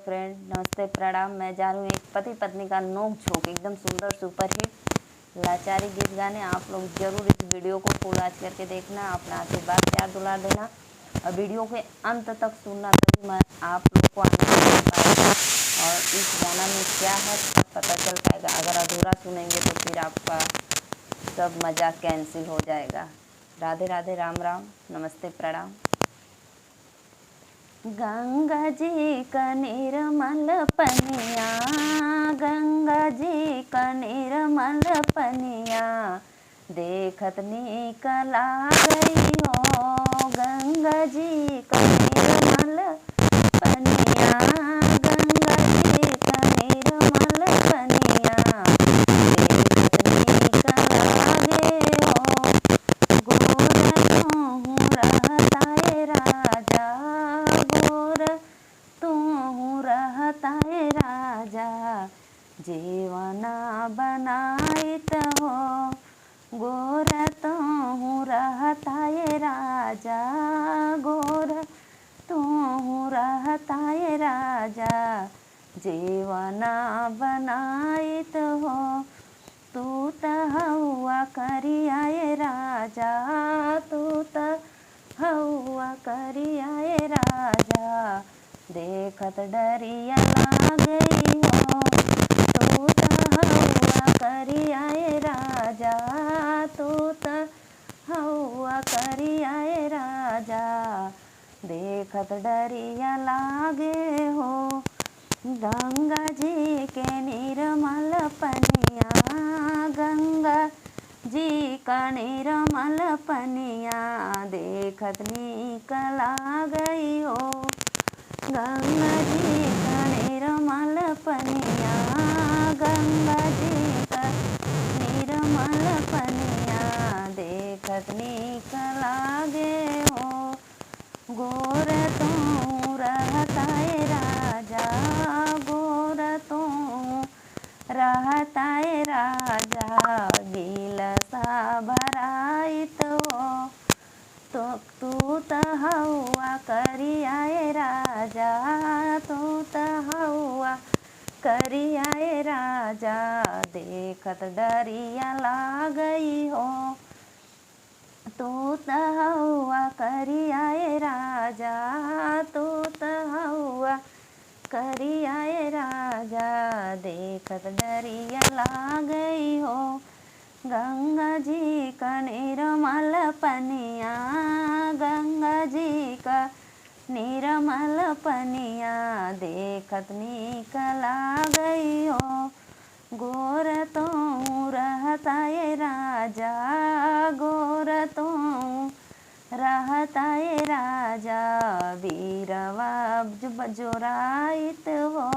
Friend, नमस्ते प्रणाम। मैं जा रही हूँ एक पति पत्नी का नोक झोंक एकदम सुंदर सुपरहिट लाचारी गीत गाने। आप लोग जरूर इस वीडियो को फुल वॉच करके देखना, अपना आशीर्वाद प्यार दुलार देना और वीडियो के अंत तक सुनना, तभी मैं आप लोग को आनंद मिल पाएगा और इस गाना में क्या है पता चल पाएगा। अगर अधूरा सुनेंगे तो फिर आपका सब मज़ा कैंसिल हो जाएगा। राधे राधे, राम राम, नमस्ते प्रणाम। गंगा जी का निर्मल पनिया, गंगा जी का निर्मल पनिया, देखत नीक लागई हो। गंगा जी का निर्मल पनिया, गंगा जी का निर्मल पनिया, देखत नीक लागे हो। गोर तोहू रहताए राजा, गोर तोहू रहताए राजा, जीवना बनाइत हो। गोर तोहू रहताए राजा, गोर तोहू रहताए राजा, जीवना बनाइत हो। तू त हौआ करियाए राजा, तू त हौआ करियाए राजा, देखत डरिया लागई हो। तू त हौआ करियाए राजा, तू त हौआ करियाए राजा, देखत डरिया लागे हो। गंगा जी के निर्मल पनिया, गंगा जी का निर्मल पनिया, देखत नीक लागई हो। गंगा जी का निर्मल पनिया, गंगा जी का निर्मल पनिया, देखत नीक लागे हो। गोर तोहू रहताए राजा, गोर तोहू रहताए राजा, गिलसा भराइत हो। तो तू त हौआ करियाए राजा, तू त हौआ करियाए राजा, देखत डरिया लागई हो। तू त हौआ करियाए राजा, तू त हौआ करियाए राजा, देखत डरिया लागई हो। गंगा जी का निर्मल पनिया, गंगा जी का निर्मल पनिया, देखत नीक लागई हो। गोर तोहू रहताए राजा, गोर तोहू रहताए राजा, बीरवा जोराइत हो।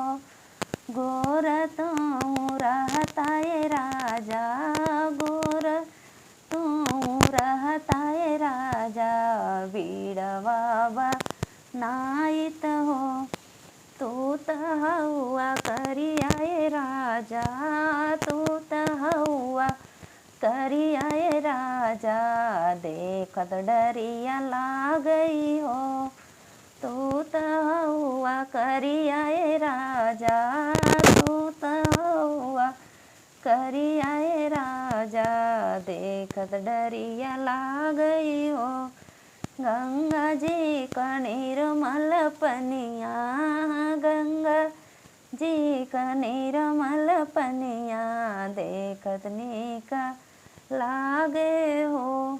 गोर तोहू रहताए राजा, गोर तोहू रहताए राजा, बीरवा बनाइत हो। तू त हौआ करियाए राजा, तू त हौआ करियाए राजा, देखत डरिया लागई हो। तू त हौआ करियाए राजा, तू त हौआ करियाए राजा, देखत डरिया लागई हो। गंगा जी का निर्मल पनिया, गंगा जी का निर्मल पनिया, देखत नीक लागे हो।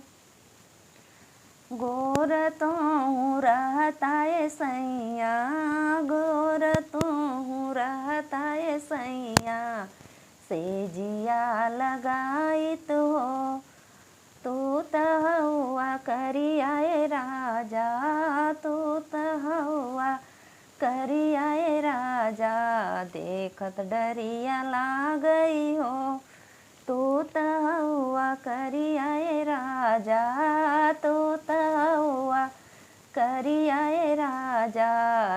गोर तोहू रहताए सैया, गोर तोहू रहताए सैया, सेजिया लगाइत हो। तू त हौआ करियाए राजा, तू त हौआ करियाए राजा, देखत डरिया लागई हो। तू त हौआ करियाए राजा, तू त हौआ करियाए राजा,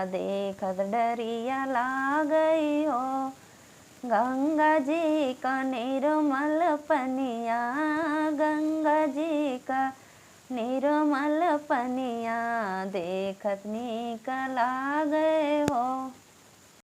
देखत डरिया लागई हो। गंगा जी का निर्मल पनिया, गंगा जी का निर्मल पनिया, देखत नीक लागे हो।